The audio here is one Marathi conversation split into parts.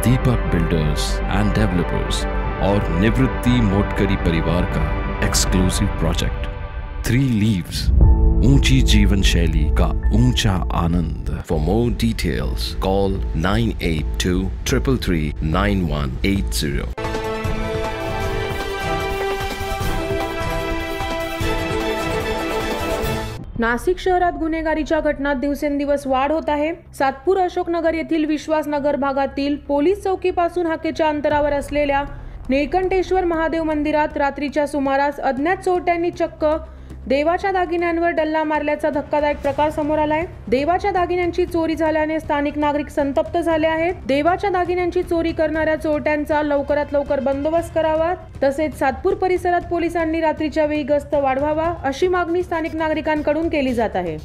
दीपक बिल्डर्स एंड डेवलपर्स और निवृत्ति मोटकरी परिवार का एक्सक्लूसिव प्रोजेक्ट 3 लीव्स, ऊंची जीवन शैली का ऊंचा आनंद। For more details call 9823339180। Nashik शहरात गुन्हेगारीच्या घटनात दिवसेंदिवस वाढ होत आहे। सातपूर अशोकनगर येथील विश्वासनगर भागातील पोलीस चौकीपासून हाकेच्या अंतरावर असलेल्या नीलकंठेश्वर महादेव मंदिरात रात्रीच्या सुमारास अज्ञात चोरट्यांनी चक्क देवाच्या दागिन्यांवर डल्ला मारल्याचा धक्कादायक प्रकार समोर आलाय। देवाच्या दागिन्यांची चोरी झाल्याने स्थानिक नागरिक संतप्त झाले आहेत। देवाच्या दागिन्यांची चोरी करणाऱ्या चोरट्यांचा लवकरात लवकर बंदोबस्त करावा, तसेच सातपूर परिसरात पोलिसांनी रात्रीच्या वेळी गस्त वाढवावा अशी मागणी स्थानिक नागरिकांकडून केली जात आहे।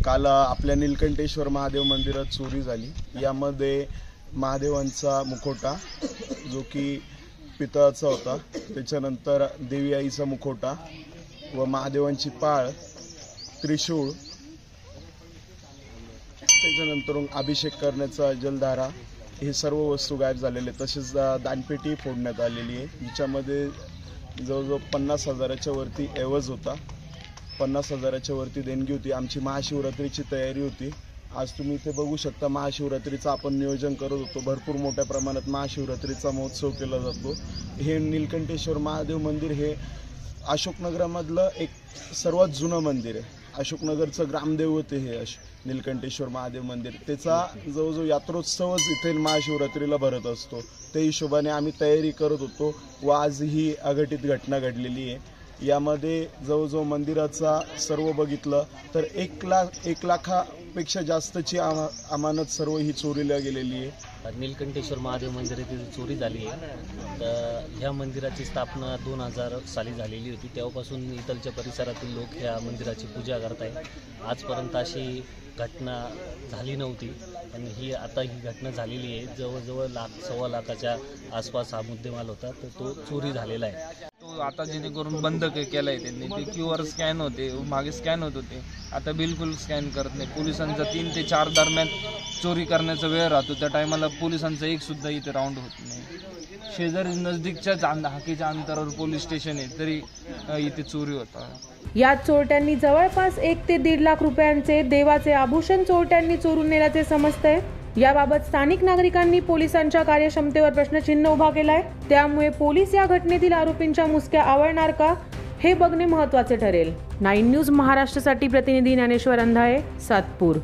काल आपल्या नीलकंठेश्वर महादेव मंदिरात चोरी झाली। यामध्ये महादेवांचा मुखोटा जो की पितळाचा होता, त्याच्यानंतर देवी आईचा मुखोटा व महादेवांची पाळ, त्रिशूळ, त्याच्यानंतर अभिषेक करण्याचा जलधारा, हे सर्व वस्तू गायब झालेले। तसेच दानपेटी फोडण्यात आलेली आहे, जिच्यामध्ये जवळजवळ 50,000च्या वरती ऐवज होता, 50,000च्या वरती देणगी होती। आमची महाशिवरात्रीची तयारी होती। आज तुम्ही इथे बघू शकता, महाशिवरात्रीचं आपण नियोजन करत होतो। भरपूर मोठ्या प्रमाणात महाशिवरात्रीचा महोत्सव केला जातो। हे नीलकंठेश्वर महादेव मंदिर हे अशोकनगरामधलं एक सर्वात जुनं मंदिर आहे। अशोकनगरचं ग्रामदैवत हे नीलकंठेश्वर महादेव मंदिर। त्याचा जवळजवळ यात्रोत्सवच इथे महाशिवरात्रीला भरत असतो। त्या हिशोबाने आम्ही तयारी करत होतो व आज ही अघटित घटना घडलेली आहे। यामध्ये जवळजवळ मंदिराचा सर्व बघितलं तर 1 लाखापेक्षा जास्तची अमानत सर्व ही चोरीला गेलेली आहे। नीलकंठेश्वर महादेव मंदिरातील चोरी झाली आहे। तर ह्या मंदिराची स्थापना 2000 साली झालेली होती। तेव्हापासून इथलच्या परिसरातील लोक ह्या मंदिराची पूजा करत आहेत। आजपर्यंत अशी घटना झाली नव्हती, आणि आता ही घटना झालेली आहे। जवळजवळ 1,00,000-1.25 लाखाच्या आसपास हा मुद्देमाल होता, तर तो चोरी झालेला आहे। तो आता जेणेकरून बंद केलाय त्यांनी। ते QR स्कॅन होते, मागे स्कॅन होत होते, आता बिलकुल स्कॅन करत नाही। पोलिसांचा 3 ते 4 दरम्यान चोरी करण्याचा वेळ राहतो, त्या टायमाला पोलिसांचा एक सुद्धा इथे राऊंड होत नाही। शेजारी नजदीकच्याच हाकेच्या अंतरावर पोलीस स्टेशन आहे, तरी इथे चोरी होता। यात चोरट्यांनी जवळपास 1 ते 1.5 लाख रुपयांचे देवाचे आभूषण चोरट्यांनी चोरून नेल्याचे समजतंय। याबाबत स्थानिक नागरिकांनी पोलिसांच्या कार्यक्षमतेवर प्रश्नचिन्ह उभा केलाय। त्यामुळे पोलीस या घटनेतील आरोपींच्या मुसक्या आवळणार का, हे बघणे महत्त्वाचे ठरेल। 9 न्यूज महाराष्ट्रासाठी प्रतिनिधी ज्ञानेश्वर अंधाळे, सातपूर।